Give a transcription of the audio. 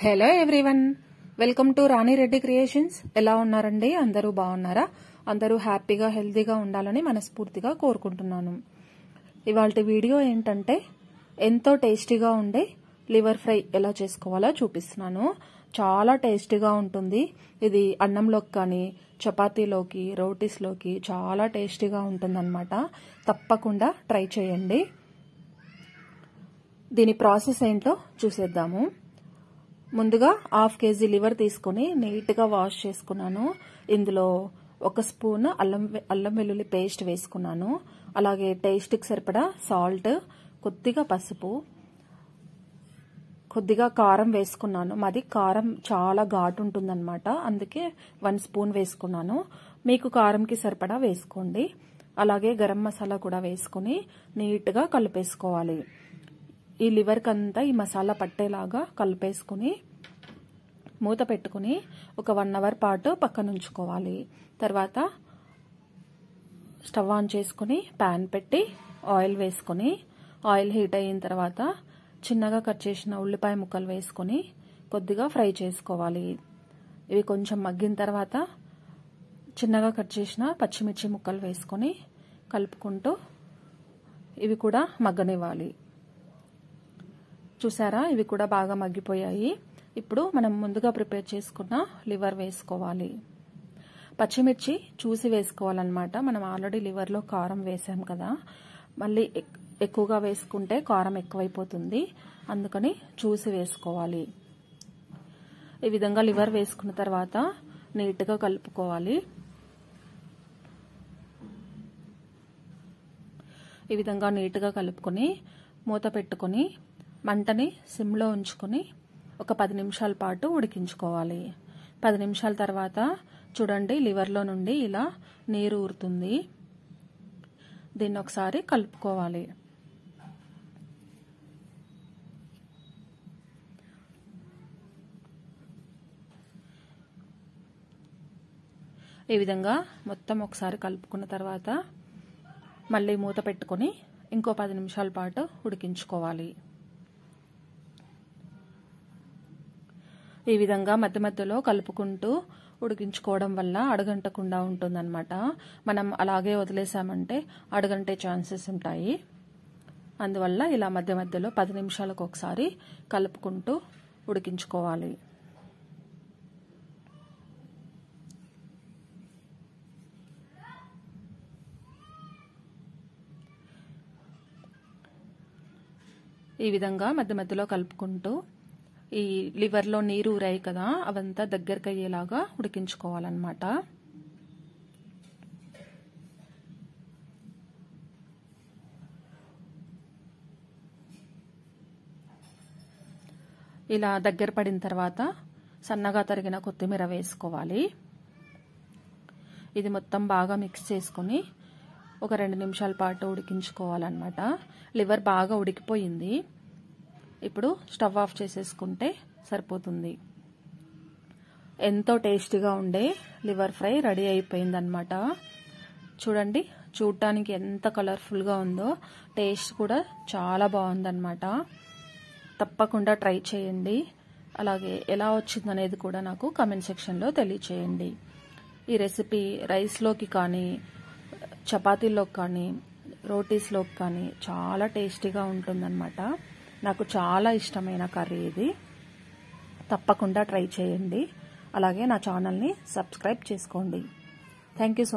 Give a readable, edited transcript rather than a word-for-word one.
Hello everyone, welcome to Rani Reddy creations. ఎలా ఉన్నారండి? అందరూ బాగున్నారా? అందరూ హ్యాపీగా హెల్తీగా ఉండాలని మనస్ఫూర్తిగా కోరుకుంటున్నాను. ఇవాళ వీడియో ఏంటంటే ఎంతో టేస్టీగా ఉండే లివర్ ఫ్రై ఎలా చేసుకోవాలో చూపిస్తున్నాను. చాలా టేస్టీగా ఉంటుంది. ఇది అన్నంలోకి కానీ చపాతీలోకి రోటీస్లోకి చాలా టేస్టీగా ఉంటుందన్నమాట. తప్పకుండా ట్రై చేయండి. దీని ప్రాసెస్ ఏంటో చూసేద్దాము. ముందుగా 1/2 kg లివర్ తీసుకుని నీట్గా వాష్ చేసుకున్నాను. ఇందులో 1 స్పూన్ అల్లం వెల్లుల్లి పేస్ట్ వేసుకున్నాను. అలాగే టేస్ట్కి సరిపడా సాల్ట్, కొద్దిగా పసుపు, కొద్దిగా కారం వేసుకున్నాను. మాది కారం చాలా ఘాటు ఉంటుందన్నమాట, అందుకే 1 స్పూన్ వేసుకున్నాను. మీకు కారంకి సరిపడా వేసుకోండి. అలాగే గరం మసాలా కూడా వేసుకుని నీట్గా కలిపేసుకోవాలి. ఈ లివర్కి అంతా ఈ మసాలా పట్టేలాగా కలిపేసుకుని మూత పెట్టుకుని ఒక 1 అవర్ పాటు పక్కన ఉంచుకోవాలి. తర్వాత స్టవ్ ఆన్ చేసుకుని ప్యాన్ పెట్టి ఆయిల్ వేసుకుని ఆయిల్ హీట్ అయిన తర్వాత చిన్నగా కట్ చేసిన ఉల్లిపాయ ముక్కలు వేసుకుని కొద్దిగా ఫ్రై చేసుకోవాలి. ఇవి కొంచెం మగ్గిన తర్వాత చిన్నగా కట్ చేసిన పచ్చిమిర్చి ముక్కలు వేసుకొని కలుపుకుంటూ ఇవి కూడా మగ్గనివ్వాలి. చూసారా, ఇవి కూడా బాగా మగ్గిపోయాయి. ఇప్పుడు మనం ముందుగా ప్రిపేర్ చేసుకున్న లివర్ వేసుకోవాలి. పచ్చిమిర్చి చూసి వేసుకోవాలన్నమాట. మనం ఆల్రెడీ లివర్లో కారం వేసాం కదా, మళ్ళీ ఎక్కువగా వేసుకుంటే కారం ఎక్కువైపోతుంది, అందుకని చూసి వేసుకోవాలి. ఈ విధంగా లివర్ వేసుకున్న తర్వాత నీట్గా కలుపుకోవాలి. ఈ విధంగా నీట్గా కలుపుకొని మూత పెట్టుకొని మంటని సిమ్లో ఉంచుకొని ఒక 10 నిమిషాల పాటు ఉడికించుకోవాలి. 10 నిమిషాల తర్వాత చూడండి, లివర్లో నుండి ఇలా నీరు ఊరుతుంది. దీన్ని ఒకసారి కలుపుకోవాలి. ఈ విధంగా మొత్తం ఒకసారి కలుపుకున్న తర్వాత మళ్ళీ మూత పెట్టుకొని ఇంకో 10 నిమిషాల పాటు ఉడికించుకోవాలి. ఈ విధంగా మధ్య మధ్యలో కలుపుకుంటూ ఉడికించుకోవడం వల్ల అడుగంటకుండా ఉంటుందన్నమాట. మనం అలాగే వదిలేసామంటే అడుగంటే ఛాన్సెస్ ఉంటాయి. అందువల్ల ఇలా మధ్య మధ్యలో 10 నిమిషాలకు ఒకసారి కలుపుకుంటూ ఉడికించుకోవాలి. ఈ విధంగా మధ్య మధ్యలో కలుపుకుంటూ ఈ లివర్లో నీరు ఊరాయి కదా, అవంతా దగ్గరికి అయ్యేలాగా ఉడికించుకోవాలన్నమాట. ఇలా దగ్గర పడిన తర్వాత సన్నగా తరిగిన కొత్తిమీర వేసుకోవాలి. ఇది మొత్తం బాగా మిక్స్ చేసుకుని ఒక 2 నిమిషాల పాటు ఉడికించుకోవాలన్నమాట. లివర్ బాగా ఉడికిపోయింది. ఇప్పుడు స్టవ్ ఆఫ్ చేసేసుకుంటే సరిపోతుంది. ఎంతో టేస్టీగా ఉండే లివర్ ఫ్రై రెడీ అయిపోయిందనమాట. చూడండి, చూడటానికి ఎంత కలర్ఫుల్గా ఉందో, టేస్ట్ కూడా చాలా బాగుందన్నమాట. తప్పకుండా ట్రై చేయండి. అలాగే ఎలా వచ్చిందనేది కూడా నాకు కామెంట్ సెక్షన్లో తెలియచేయండి. ఈ రెసిపీ రైస్లోకి కానీ చపాతీలోకి కానీ రోటీస్లోకి కానీ చాలా టేస్టీగా ఉంటుందన్నమాట. నాకు చాలా ఇష్టమైన కర్రీ ఇది. తప్పకుండా ట్రై చేయండి. అలాగే నా ఛానల్ని సబ్స్క్రైబ్ చేసుకోండి. Thank you so much.